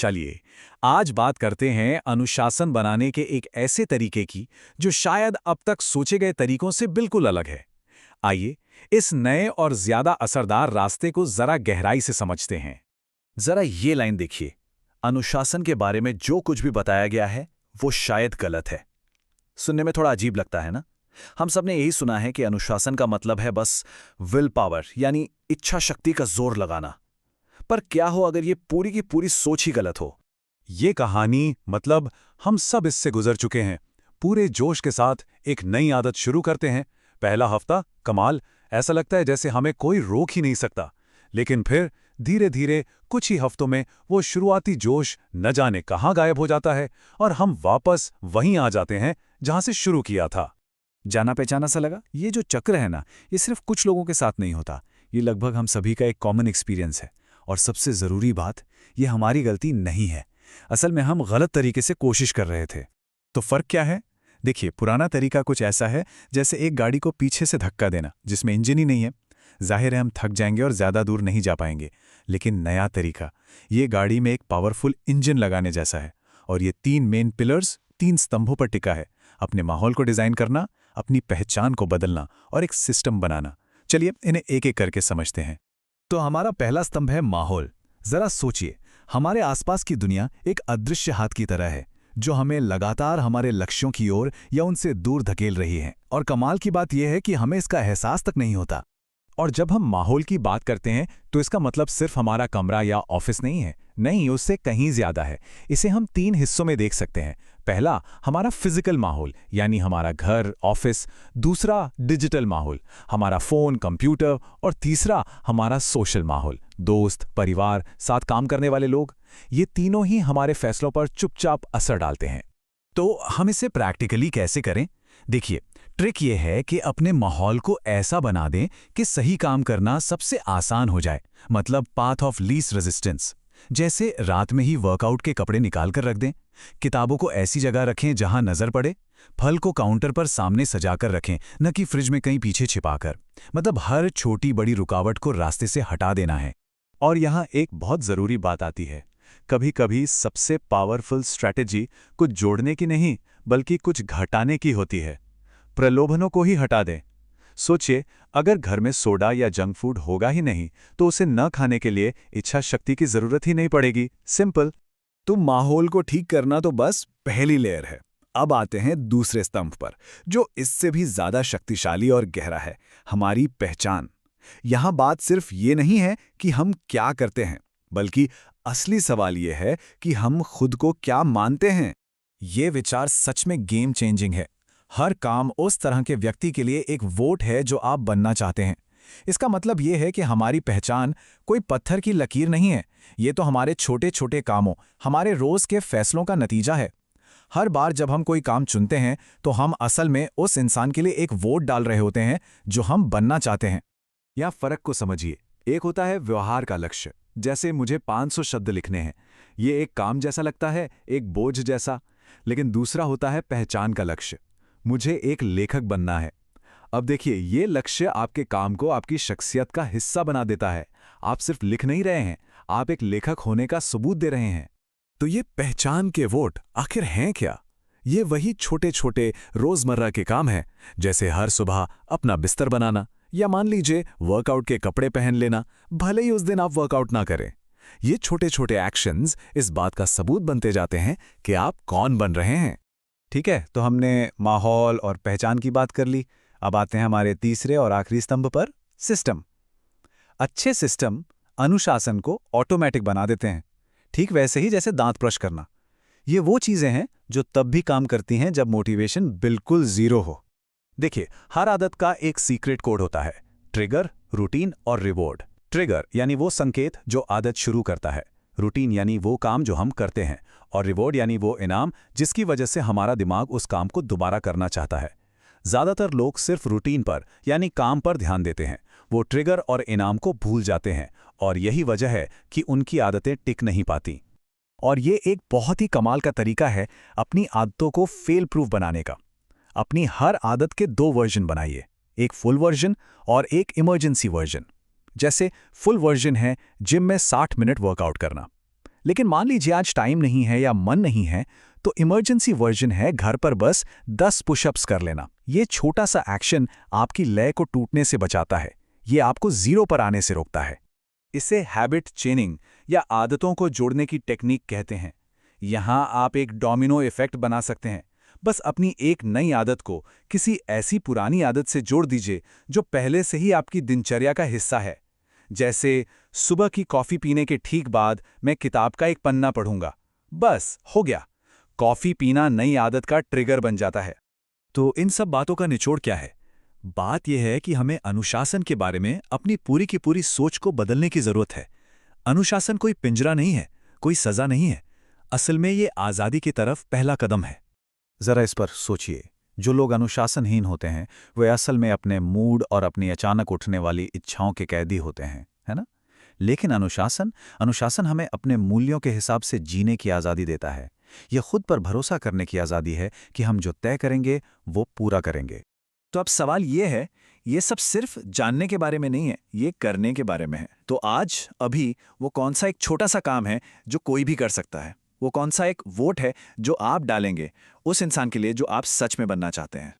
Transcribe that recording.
चलिए, आज बात करते हैं अनुशासन बनाने के एक ऐसे तरीके की जो शायद अब तक सोचे गए तरीकों से बिल्कुल अलग है। आइए, इस नए और ज्यादा असरदार रास्ते को जरा गहराई से समझते हैं। जरा ये लाइन देखिए, अनुशासन के बारे में जो कुछ भी बताया गया है वो शायद गलत है। सुनने में थोड़ा अजीब लगता है ना? हम सबने यही सुना है कि अनुशासन का मतलब है बस विल पावर, यानी इच्छा शक्ति का जोर लगाना। पर क्या हो अगर ये पूरी की पूरी सोच ही गलत हो? ये कहानी मतलब हम सब इससे गुजर चुके हैं। पूरे जोश के साथ एक नई आदत शुरू करते हैं। पहला हफ्ता कमाल, ऐसा लगता है जैसे हमें कोई रोक ही नहीं सकता। लेकिन फिर धीरे धीरे कुछ ही हफ्तों में वो शुरुआती जोश न जाने कहाँ गायब हो जाता है और हम वापस वहीं आ जाते हैं जहां से शुरू किया था। जाना पहचाना सा लगा? ये जो चक्र है ना, ये सिर्फ कुछ लोगों के साथ नहीं होता। ये लगभग हम सभी का एक कॉमन एक्सपीरियंस है। और सबसे ज़रूरी बात, ये हमारी गलती नहीं है। असल में हम गलत तरीके से कोशिश कर रहे थे। तो फ़र्क क्या है? देखिए, पुराना तरीका कुछ ऐसा है जैसे एक गाड़ी को पीछे से धक्का देना, जिसमें इंजन ही नहीं है। जाहिर है हम थक जाएंगे और ज़्यादा दूर नहीं जा पाएंगे। लेकिन नया तरीका, ये गाड़ी में एक पावरफुल इंजन लगाने जैसा है। और ये 3 मेन पिलर्स, 3 स्तंभों पर टिका है। अपने माहौल को डिज़ाइन करना, अपनी पहचान को बदलना और एक सिस्टम बनाना। चलिए इन्हें एक एक करके समझते हैं। तो हमारा पहला स्तंभ है माहौल। जरा सोचिए, हमारे आसपास की दुनिया एक अदृश्य हाथ की तरह है जो हमें लगातार हमारे लक्ष्यों की ओर या उनसे दूर धकेल रही है। और कमाल की बात यह है कि हमें इसका एहसास तक नहीं होता। और जब हम माहौल की बात करते हैं तो इसका मतलब सिर्फ हमारा कमरा या ऑफिस नहीं है। नहीं, उससे कहीं ज्यादा है। इसे हम 3 हिस्सों में देख सकते हैं। पहला, हमारा फिजिकल माहौल, यानी हमारा घर, ऑफिस। दूसरा, डिजिटल माहौल, हमारा फोन, कंप्यूटर। और तीसरा, हमारा सोशल माहौल, दोस्त, परिवार, साथ काम करने वाले लोग। ये तीनों ही हमारे फैसलों पर चुपचाप असर डालते हैं। तो हम इसे प्रैक्टिकली कैसे करें? देखिए, ट्रिक ये है कि अपने माहौल को ऐसा बना दें कि सही काम करना सबसे आसान हो जाए। मतलब पाथ ऑफ लीस्ट रेजिस्टेंस। जैसे रात में ही वर्कआउट के कपड़े निकाल कर रख दें, किताबों को ऐसी जगह रखें जहां नजर पड़े, फल को काउंटर पर सामने सजाकर रखें, न कि फ्रिज में कहीं पीछे छिपाकर। मतलब हर छोटी बड़ी रुकावट को रास्ते से हटा देना है। और यहाँ एक बहुत जरूरी बात आती है। कभी कभी सबसे पावरफुल स्ट्रैटेजी कुछ जोड़ने की नहीं, बल्कि कुछ घटाने की होती है। प्रलोभनों को ही हटा दें। सोचिए, अगर घर में सोडा या जंक फूड होगा ही नहीं तो उसे न खाने के लिए इच्छा शक्ति की जरूरत ही नहीं पड़ेगी। सिंपल। तो माहौल को ठीक करना तो बस पहली लेयर है। अब आते हैं दूसरे स्तंभ पर, जो इससे भी ज्यादा शक्तिशाली और गहरा है, हमारी पहचान। यहां बात सिर्फ ये नहीं है कि हम क्या करते हैं, बल्कि असली सवाल यह है कि हम खुद को क्या मानते हैं। ये विचार सच में गेम चेंजिंग है। हर काम उस तरह के व्यक्ति के लिए एक वोट है जो आप बनना चाहते हैं। इसका मतलब यह है कि हमारी पहचान कोई पत्थर की लकीर नहीं है। ये तो हमारे छोटे छोटे कामों, हमारे रोज के फैसलों का नतीजा है। हर बार जब हम कोई काम चुनते हैं तो हम असल में उस इंसान के लिए एक वोट डाल रहे होते हैं जो हम बनना चाहते हैं। या फर्क को समझिए। एक होता है व्यवहार का लक्ष्य, जैसे मुझे 500 शब्द लिखने हैं। ये एक काम जैसा लगता है, एक बोझ जैसा। लेकिन दूसरा होता है पहचान का लक्ष्य, मुझे एक लेखक बनना है। अब देखिए, ये लक्ष्य आपके काम को आपकी शख्सियत का हिस्सा बना देता है। आप सिर्फ लिख नहीं रहे हैं, आप एक लेखक होने का सबूत दे रहे हैं। तो ये पहचान के वोट आखिर हैं क्या? ये वही छोटे छोटे रोजमर्रा के काम हैं, जैसे हर सुबह अपना बिस्तर बनाना, या मान लीजिए वर्कआउट के कपड़े पहन लेना, भले ही उस दिन आप वर्कआउट ना करें। ये छोटे छोटे एक्शंस इस बात का सबूत बनते जाते हैं कि आप कौन बन रहे हैं। ठीक है, तो हमने माहौल और पहचान की बात कर ली। अब आते हैं हमारे तीसरे और आखिरी स्तंभ पर, सिस्टम। अच्छे सिस्टम अनुशासन को ऑटोमेटिक बना देते हैं, ठीक वैसे ही जैसे दांत ब्रश करना। ये वो चीजें हैं जो तब भी काम करती हैं जब मोटिवेशन बिल्कुल जीरो हो। देखिए, हर आदत का एक सीक्रेट कोड होता है, ट्रिगर, रूटीन और रिवॉर्ड। ट्रिगर यानी वो संकेत जो आदत शुरू करता है, रूटीन यानी वो काम जो हम करते हैं, और रिवॉर्ड यानी वो इनाम जिसकी वजह से हमारा दिमाग उस काम को दोबारा करना चाहता है। ज्यादातर लोग सिर्फ रूटीन पर यानी काम पर ध्यान देते हैं, वो ट्रिगर और इनाम को भूल जाते हैं, और यही वजह है कि उनकी आदतें टिक नहीं पाती। और ये एक बहुत ही कमाल का तरीका है अपनी आदतों को फेल प्रूफ बनाने का। अपनी हर आदत के 2 वर्जन बनाइए, एक फुल वर्जन और एक इमरजेंसी वर्जन। जैसे फुल वर्जन है जिम में 60 मिनट वर्कआउट करना, लेकिन मान लीजिए आज टाइम नहीं है या मन नहीं है, तो इमरजेंसी वर्जन है घर पर बस 10 पुशअप्स कर लेना। ये छोटा सा एक्शन आपकी लय को टूटने से बचाता है। ये आपको जीरो पर आने से रोकता है। इसे हैबिट चेनिंग या आदतों को जोड़ने की टेक्निक कहते हैं। यहाँ आप एक डोमिनो इफेक्ट बना सकते हैं। बस अपनी एक नई आदत को किसी ऐसी पुरानी आदत से जोड़ दीजिए जो पहले से ही आपकी दिनचर्या का हिस्सा है। जैसे सुबह की कॉफ़ी पीने के ठीक बाद मैं किताब का एक पन्ना पढ़ूंगा। बस हो गया, कॉफ़ी पीना नई आदत का ट्रिगर बन जाता है। तो इन सब बातों का निचोड़ क्या है? बात यह है कि हमें अनुशासन के बारे में अपनी पूरी की पूरी सोच को बदलने की जरूरत है। अनुशासन कोई पिंजरा नहीं है, कोई सजा नहीं है। असल में ये आज़ादी की तरफ पहला कदम है। जरा इस पर सोचिए, जो लोग अनुशासनहीन होते हैं वे असल में अपने मूड और अपनी अचानक उठने वाली इच्छाओं के कैदी होते हैं, है ना? लेकिन अनुशासन अनुशासन हमें अपने मूल्यों के हिसाब से जीने की आज़ादी देता है। यह खुद पर भरोसा करने की आज़ादी है कि हम जो तय करेंगे वो पूरा करेंगे। तो अब सवाल ये है, ये सब सिर्फ जानने के बारे में नहीं है, ये करने के बारे में है। तो आज अभी वो कौन सा एक छोटा सा काम है जो कोई भी कर सकता है? वो कौन सा एक वोट है जो आप डालेंगे उस इंसान के लिए जो आप सच में बनना चाहते हैं?